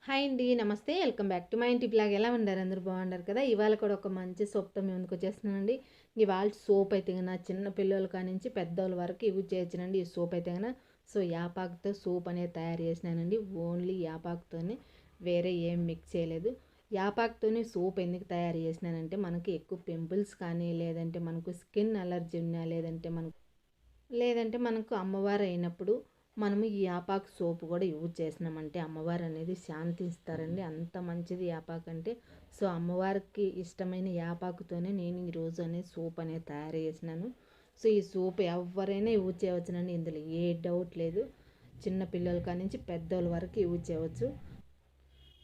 Hi అండి. నమస్తే. Welcome back to my ఇంటి బ్లాగ్. ఎలా ఉన్నారు? అందరూ బాగున్నారు కదా! ఇవాళ కూడా ఒక మంచి సోప్‌తో మీ ముందుకు వచ్చేస్తున్నానండి. ఇవాళ సోప్ అయితే గన చిన్న పిల్లల కానించి పెద్దోళ్ళ వరకు యూజ్ చేయొచ్చునండి. ఈ సోప్ అయితే గన యాపాకుతో సోప్ అనేది తయారు చేసినానండి. ఓన్లీ యాపాకుతోనే, వేరే ఏం మిక్స్ చేయలేదు. యాపాకుతోనే సోప్ ఎందుకు తయారు చేసినానంటే మనకి ఎక్కువ పింపుల్స్ కానీ, లేదంటే మనకు స్కిన్ అలర్జీ ఉన్నా, లేదంటే మనకు అమ్మవారు అయినప్పుడు మనము ఈ యాపాకు సోపు కూడా యూజ్ చేసినామంటే అమ్మవారు అనేది శాంతిస్తారండి. అంత మంచిది యాపాకు అంటే. సో అమ్మవారికి ఇష్టమైన యాపాకుతోనే నేను ఈరోజు అనేది సోప్ అనేది తయారు చేసినాను. సో ఈ సోప్ ఎవరైనా యూజ్ చేయవచ్చునండి. ఇందులో ఏ డౌట్ లేదు. చిన్న పిల్లల కానించి పెద్దోళ్ళ వరకు యూజ్ చేయవచ్చు.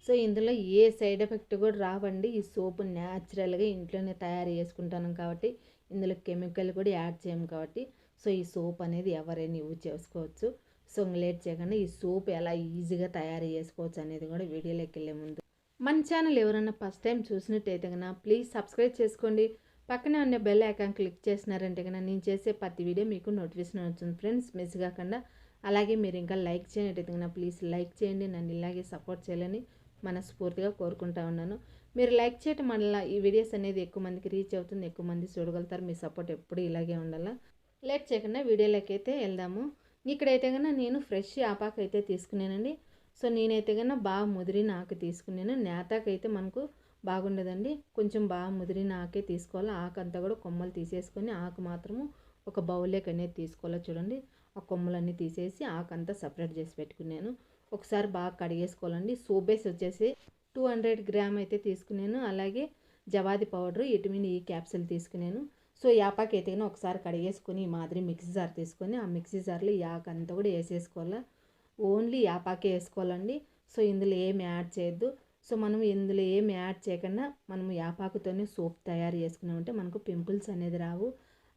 సో ఇందులో ఏ సైడ్ ఎఫెక్ట్ కూడా రావండి. ఈ సోపు న్యాచురల్గా ఇంట్లోనే తయారు చేసుకుంటాను కాబట్టి, ఇందులో కెమికల్ కూడా యాడ్ చేయము కాబట్టి, సో ఈ సోప్ అనేది ఎవరైనా యూజ్ చేసుకోవచ్చు. సో లేట్ చేయకుండా ఈ సోప్ ఎలా ఈజీగా తయారు చేసుకోవచ్చు అనేది కూడా వీడియోలోకి వెళ్ళే ముందు మన ఛానల్ ఎవరైనా ఫస్ట్ టైం చూసినట్టయితే కన్నా ప్లీజ్ సబ్స్క్రైబ్ చేసుకోండి. పక్కనే ఉన్న బెల్ ఐకాన్ క్లిక్ చేసినారంటే కన్నా నేను చేసే ప్రతి వీడియో మీకు నోటిఫికేషన్ వచ్చింది ఫ్రెండ్స్, మిస్ కాకుండా. అలాగే మీరు ఇంకా లైక్ చేయనట్టయితే కన్నా ప్లీజ్ లైక్ చేయండి. నన్ను ఇలాగే సపోర్ట్ చేయాలని మనస్ఫూర్తిగా కోరుకుంటా ఉన్నాను. మీరు లైక్ చేయటం వల్ల ఈ వీడియోస్ అనేది ఎక్కువ మందికి రీచ్ అవుతుంది, ఎక్కువ మంది చూడగలుగుతారు. మీ సపోర్ట్ ఎప్పుడు ఇలాగే ఉండాలా. లేట్ చేయకుండా వీడియోలోకి అయితే వెళ్దాము. ఇక్కడైతే కన్నా నేను ఫ్రెష్ ఆపాకు అయితే తీసుకున్నానండి. సో నేనైతే కన్నా బాగా ముదిరిన ఆకు తీసుకున్నాను. నేతాకైతే మనకు బాగుండదండి. కొంచెం బాగా ముదిరిన ఆకే తీసుకోవాలి. ఆకు అంతా కూడా కొమ్మలు తీసేసుకొని ఆకు మాత్రము ఒక బౌల్లోకి అనేది తీసుకోవాలి. చూడండి, ఆ కొమ్మలన్నీ తీసేసి ఆకు అంతా సపరేట్ చేసి పెట్టుకున్నాను. ఒకసారి బాగా కడిగేసుకోవాలండి. సోప్ బేస్ వచ్చేసి 200 గ్రామ్ అయితే తీసుకున్నాను. అలాగే జవాది పౌడర్ విటమిన్ ఈ క్యాప్సిల్ తీసుకున్నాను. సో యాపాకు అయితే ఒకసారి కడిగేసుకొని ఈ మాదిరి మిక్సీ జార్ తీసుకొని ఆ మిక్సీ జార్లో ఈ ఆకు అంతా కూడా వేసేసుకోవాలి. ఓన్లీ యాపాకే వేసుకోవాలండి. సో ఇందులో ఏమి యాడ్ చేయొద్దు. సో మనం ఇందులో ఏమి యాడ్ చేయకుండా మనం యాపాకుతోనే సోప్ తయారు చేసుకున్నామంటే మనకు పింపుల్స్ అనేది రావు.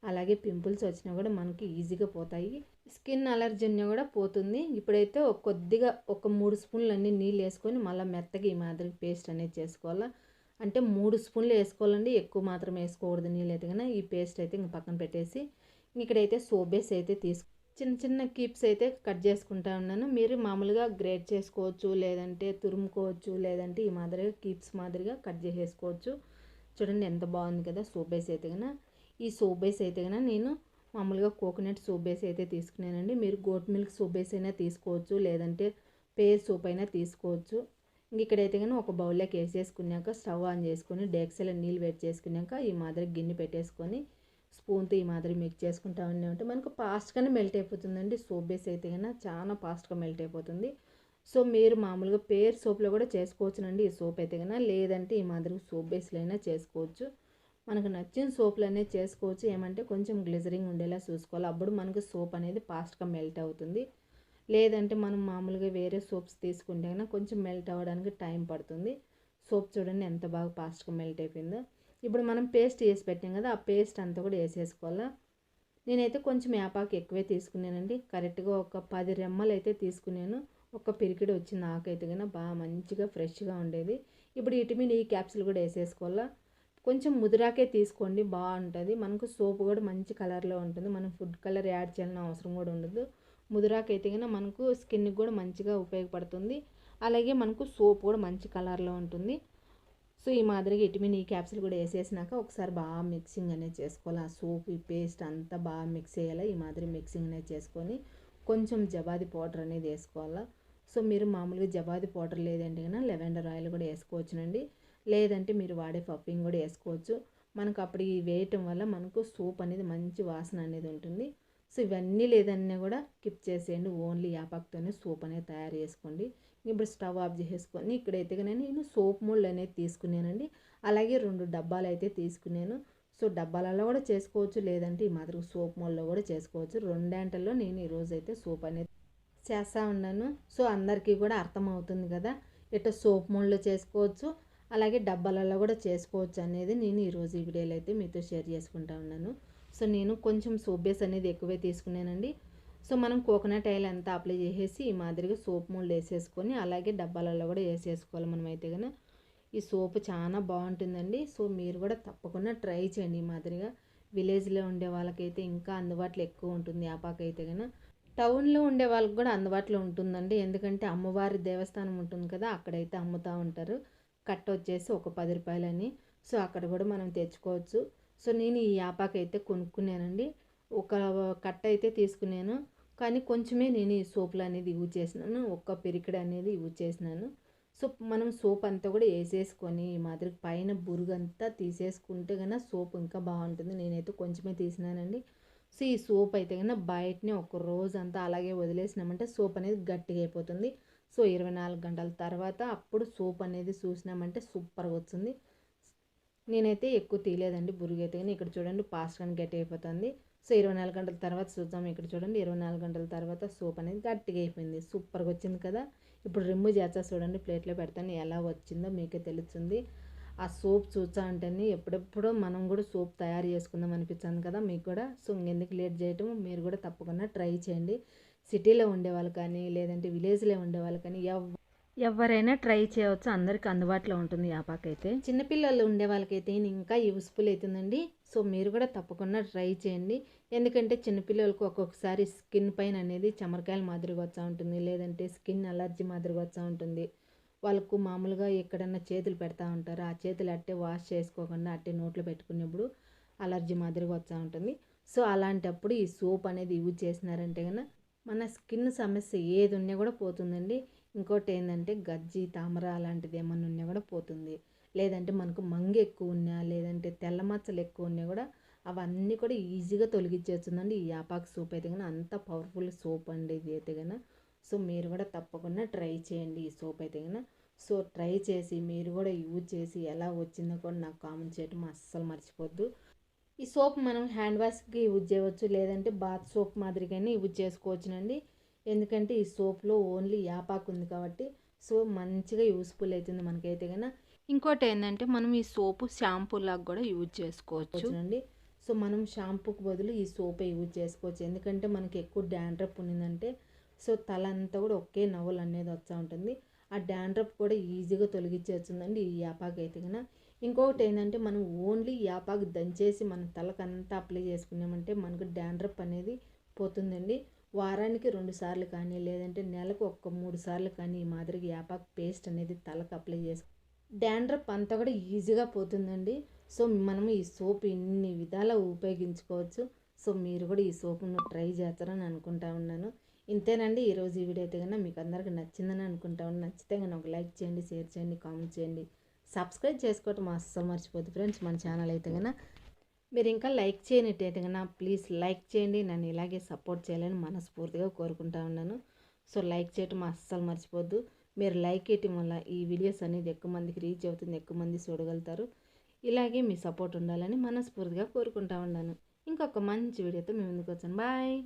అలాగే పింపుల్స్ వచ్చినా కూడా మనకి ఈజీగా పోతాయి. స్కిన్ అలర్జీ ఉన్నా కూడా పోతుంది. ఇప్పుడైతే కొద్దిగా ఒక 3 స్పూన్లు అన్ని నీళ్ళు వేసుకొని మళ్ళీ మెత్తగా ఈ మాదిరి పేస్ట్ అనేది చేసుకోవాలా. అంటే 3 స్పూన్లు వేసుకోవాలండి, ఎక్కువ మాత్రం వేసుకోకూడదు. నీళ్ళు అయితే కన్నా ఈ పేస్ట్ అయితే ఇంక పక్కన పెట్టేసి ఇక్కడైతే సోప్ బేస్ అయితే చిన్న చిన్న కీప్స్ అయితే కట్ చేసుకుంటా ఉన్నాను. మీరు మామూలుగా గ్రేట్ చేసుకోవచ్చు, లేదంటే తురుముకోవచ్చు, లేదంటే ఈ మాదిరిగా కీప్స్ మాదిరిగా కట్ చేసేసుకోవచ్చు. చూడండి ఎంత బాగుంది కదా సోప్ బేస్ అయితే కన్నా. ఈ సోప్ బేస్ అయితే కన్నా నేను మామూలుగా కోకోనట్ సోప్ బేస్ అయితే తీసుకున్నానండి. మీరు గోట్ మిల్క్ సోప్ బేస్ అయినా తీసుకోవచ్చు, లేదంటే పేర్ సోప్ అయినా తీసుకోవచ్చు. ఇక్కడైతే కానీ ఒక బౌల్లోకి వేసేసుకున్నాక స్టవ్ ఆన్ చేసుకొని డేక్సలో నీళ్ళు వేడి చేసుకున్నాక ఈ మాదిరి గిన్నె పెట్టేసుకొని స్పూన్తో ఈ మాదిరి మిక్స్ చేసుకుంటా ఉన్నామంటే మనకు ఫాస్ట్గానే మెల్ట్ అయిపోతుందండి. సోప్ బేస్ అయితే కన్నా చాలా ఫాస్ట్గా మెల్ట్ అయిపోతుంది. సో మీరు మామూలుగా పేర్ సోప్లో కూడా చేసుకోవచ్చునండి ఈ సోప్ అయితే కన్నా, లేదంటే ఈ మాదిరి సోప్ బేస్లో అయినా చేసుకోవచ్చు. మనకు నచ్చిన సోప్లు అనేది చేసుకోవచ్చు. ఏమంటే కొంచెం గ్లిజరింగ్ ఉండేలా చూసుకోవాలి. అప్పుడు మనకు సోప్ అనేది ఫాస్ట్గా మెల్ట్ అవుతుంది. లేదంటే మనం మామూలుగా వేరే సోప్స్ తీసుకుంటే కన్నా కొంచెం మెల్ట్ అవ్వడానికి టైం పడుతుంది. సోప్ చూడండి ఎంత బాగా ఫాస్ట్గా మెల్ట్ అయిపోయిందో. ఇప్పుడు మనం పేస్ట్ వేసి పెట్టాం కదా, ఆ పేస్ట్ అంతా కూడా వేసేసుకోవాలా. నేనైతే కొంచెం యాపాకు ఎక్కువే తీసుకున్నానండి. కరెక్ట్గా ఒక 10 రెమ్మలు అయితే తీసుకున్నాను. ఒక పిరికిడి వచ్చింది ఆకు అయితే కన్నా బాగా మంచిగా ఫ్రెష్గా ఉండేది. ఇప్పుడు విటమిన్ ఈ క్యాప్సిల్ కూడా వేసేసుకోవాలా. కొంచెం ముదిరాకే తీసుకోండి, బాగుంటుంది. మనకు సోప్ కూడా మంచి కలర్లో ఉంటుంది. మనం ఫుడ్ కలర్ యాడ్ చేయాలని అవసరం కూడా ఉండదు. ముదిరాకు అయితే కన్నా మనకు స్కిన్కి కూడా మంచిగా ఉపయోగపడుతుంది. అలాగే మనకు సోప్ కూడా మంచి కలర్లో ఉంటుంది. సో ఈ మాదిరిగా విటమిన్ ఈ క్యాప్సిల్ కూడా వేసేసినాక ఒకసారి బాగా మిక్సింగ్ అనేది చేసుకోవాలి. ఆ సోప్ ఈ పేస్ట్ అంతా బాగా మిక్స్ చేయాలి. ఈ మాదిరి మిక్సింగ్ అనేది చేసుకొని కొంచెం జవాది పౌడర్ అనేది వేసుకోవాలా. సో మీరు మామూలుగా జవాది పౌడర్ లేదంటే కన్నా లెవెండర్ ఆయిల్ కూడా వేసుకోవచ్చునండి, లేదంటే మీరు వాడే పఫింగ్ కూడా వేసుకోవచ్చు. మనకు అప్పుడు ఈ వేయటం వల్ల మనకు సోప్ అనేది మంచి వాసన అనేది ఉంటుంది. సో ఇవన్నీ లేదన్నా కూడా స్కిప్ చేసేయండి. ఓన్లీ యాపాకుతోనే సోప్ అనేది తయారు చేసుకోండి. ఇప్పుడు స్టవ్ ఆఫ్ చేసేసుకొని ఇక్కడైతే నేను సోప్ మోల్డ్ అనేది తీసుకున్నానండి. అలాగే 2 డబ్బాలు అయితే తీసుకున్నాను. సో డబ్బాలలో కూడా చేసుకోవచ్చు, లేదంటే ఈ మాదిరి సోప్ మోల్డ్లో కూడా చేసుకోవచ్చు. రెండంటల్లో నేను ఈరోజు అయితే సోప్ అనేది చేస్తూ ఉన్నాను. సో అందరికీ కూడా అర్థమవుతుంది కదా, ఇట్లా సోప్ మోల్డ్లో చేసుకోవచ్చు, అలాగే డబ్బాలలో కూడా చేసుకోవచ్చు అనేది నేను ఈరోజు ఈ వీడియోలో అయితే మీతో షేర్ చేసుకుంటా ఉన్నాను. సో నేను కొంచెం సోప్ బేస్ అనేది ఎక్కువే తీసుకున్నానండి. సో మనం కోకోనట్ ఆయిల్ అంతా అప్లై చేసేసి ఈ మాదిరిగా సోప్ మోల్డ్ వేసేసుకొని అలాగే డబ్బాలలో కూడా వేసేసుకోవాలి. మనమైతే కనుక ఈ సోప్ చాలా బాగుంటుందండి. సో మీరు కూడా తప్పకుండా ట్రై చేయండి. ఈ మాదిరిగా విలేజ్లో ఉండే వాళ్ళకైతే ఇంకా అందుబాటులో ఎక్కువ ఉంటుంది యాపాకు అయితే కనుక. టౌన్‌లో ఉండే వాళ్ళకి గూడా అందుబాటులో ఉంటుందండి. ఎందుకంటే అమ్మవారి దేవస్థానం ఉంటుంది కదా! అక్కడైతే అమ్ముతా ఉంటారు. కట్టొచ్చేసి ఒక రూ. 10 సో, అక్కడ గూడా మనం తెచ్చుకోవచ్చు. సో, నేను ఈ యాపాకైతే కొనుక్కున్నానండి. ఒక కట్టయితే తీసుకున్నాను. కానీ కొంచెమే నేను ఈ సోపులనేది యూజ్ చేసినాను. ఒక్క పిరికెడు అనేది యూజ్ చేసినాను. సో, మనం సోప్ అంతా కూడా ఏసేసుకొని ఈ మాదిరి పైన బురుగంతా తీసేసుకుంటే గన సోప్ ఇంకా బావుంటుంది. నేనైతే కొంచెమే తీసినానండి. సో, ఈ సోప్ అయితే గన బయటనే ఒక రోజంతా అలాగే వదిలేసినామంటే సోప్ అనేది గట్టిగా అయిపోతుంది. సో, 24 గంటల తర్వాత అప్పుడు సోప్ అనేది చూసినామంటే సూపర్‌గా వస్తుంది. నేనైతే ఎక్కువ తీయలేదండి బురుగైతే గాని. ఇక్కడ చూడండి ఫాస్ట్‌గానే గట్టి అయిపోతుంది. సో, 24 గంటల తర్వాత చూద్దాం. ఇక్కడ చూడండి 24 గంటల తర్వాత సోప్ అనేది గట్టిగా అయిపోయింది. సూపర్‌గా వచ్చింది కదా! ఇప్పుడు రిమూవ్ చేస్తా చూడండి. ప్లేట్‌లో పెడతాను. ఎలా వచ్చిందో మీకే తెలుస్తుంది. ఆ సోప్ చూస్తా ఉంటేనే ఎప్పుడెప్పుడో మనం కూడా సోప్ తయారు చేసుకుందాం అనిపించింది కదా మీకు కూడా. సో, ఇంకెందుకు లేట్ చేయటం, మీరు కూడా తప్పకుండా ట్రై చేయండి. సిటీలో ఉండేవాళ్ళు కానీ, లేదంటే విలేజ్‌లో ఉండేవాళ్ళు కానీ ఎవరైనా ట్రై చేయవచ్చు. అందరికి అందుబాటులో ఉంటుంది యాపాకైతే. చిన్నపిల్లలు ఉండే వాళ్ళకైతే ఇంకా యూస్ఫుల్ అవుతుందండి. సో, మీరు కూడా తప్పకుండా ట్రై చేయండి. ఎందుకంటే చిన్నపిల్లలకు ఒక్కొక్కసారి స్కిన్ పైన అనేది చెమరకాయల మాదిరిగా వస్తూ ఉంటుంది. లేదంటే స్కిన్ అలర్జీ మాదిరిగా వస్తూ ఉంటుంది. వాళ్ళకు మామూలుగా ఎక్కడన్నా చేతులు పెడతా ఉంటారు. ఆ చేతులు అట్టే వాష్ చేసుకోకుండా అట్టే నోట్లో పెట్టుకునేప్పుడు అలర్జీ మాదిరిగా వస్తూ ఉంటుంది. సో, అలాంటప్పుడు ఈ సోప్ అనేది యూజ్ చేసినారంటే కనుక మన స్కిన్ సమస్య ఏది ఉన్నా కూడా పోతుందండి. ఇంకోటి ఏంటంటే గజ్జి, తామర అలాంటిది ఏమన్నా ఉన్నా కూడా పోతుంది. లేదంటే మనకు మంగు ఎక్కువ ఉన్నా, లేదంటే తెల్ల మచ్చలు ఎక్కువ ఉన్నా కూడా అవన్నీ కూడా ఈజీగా తొలగించేస్తుందండి. ఈ యాపాకు సోప్ అయితే కనుక అంత పవర్ఫుల్ సోప్ అండి ఇది అయితే కనుక. సో, మీరు కూడా తప్పకుండా ట్రై చేయండి ఈ సోప్ అయితే కనుక. సో, ట్రై చేసి మీరు కూడా యూజ్ చేసి ఎలా వచ్చిందో కూడా నాకు కామెంట్ చేయడం అస్సలు మర్చిపోద్దు. ఈ సోప్ మనం హ్యాండ్ వాష్కి యూజ్ చేయవచ్చు, లేదంటే బాత్ సోప్ మాదిరిగానే యూజ్ చేసుకోవచ్చునండి. ఎందుకంటే ఈ సోప్లో ఓన్లీ యాపాకు ఉంది కాబట్టి సో మంచిగా యూస్ఫుల్ అవుతుంది మనకైతే కనుక. ఇంకోటి ఏంటంటే మనం ఈ సోపు షాంపూ లాగా కూడా యూజ్ చేసుకోవచ్చు అండి. సో, మనం షాంపూకి బదులు ఈ సోపే యూజ్ చేసుకోవచ్చు. ఎందుకంటే మనకి ఎక్కువ డాండ్రఫ్ ఉన్నిందంటే సో తల అంతా కూడా ఒకే నవ్వులు అనేది వస్తూ ఉంటుంది. ఆ డాండ్రఫ్ కూడా ఈజీగా తొలగించేస్తుందండి ఈ యాపాకు అయితే కనుక. ఇంకొకటి ఏంటంటే మనం ఓన్లీ యాపాకు దంచేసి మన తలకంతా అప్లై చేసుకున్నామంటే మనకు డాండ్రఫ్ అనేది పోతుందండి. వారానికి 2 సార్లు కానీ, లేదంటే నెలకు ఒక 3 సార్లు కానీ ఈ మాదిరిగా యాపాకు పేస్ట్ అనేది తలకు అప్లై డాండ్రఫ్ అంతా కూడా ఈజీగా పోతుందండి. సో, మనము ఈ సోప్ ఇన్ని విధాలా ఉపయోగించుకోవచ్చు. సో, మీరు కూడా ఈ సోపును ట్రై చేస్తారని అనుకుంటా ఉన్నాను. ఇంతేనండి ఈరోజు ఈ వీడియో అయితే కనుక మీకు అందరికీ నచ్చిందని అనుకుంటా ఉన్నాను. నచ్చితే కనుక ఒక లైక్ చేయండి, షేర్ చేయండి, కామెంట్ చేయండి. సబ్స్క్రైబ్ చేసుకోవటం అస్సలు మర్చిపోద్దు ఫ్రెండ్స్. మన ఛానల్ అయితే కనుక మీరు ఇంకా లైక్ చేయనట్టయితే కనుక ప్లీజ్ లైక్ చేయండి. నన్ను ఇలాగే సపోర్ట్ చేయాలని మనస్ఫూర్తిగా కోరుకుంటా ఉన్నాను. సో, లైక్ చేయటం అస్సలు మర్చిపోద్దు. మీరు లైక్ చేయటం వల్ల ఈ వీడియోస్ అనేది ఎక్కువ మందికి రీచ్ అవుతుంది, ఎక్కువ మంది చూడగలుగుతారు. ఇలాగే మీ సపోర్ట్ ఉండాలని మనస్ఫూర్తిగా కోరుకుంటా ఉన్నాను. ఇంకొక మంచి వీడియోతో మేము ముందుకు వచ్చాను. బాయ్.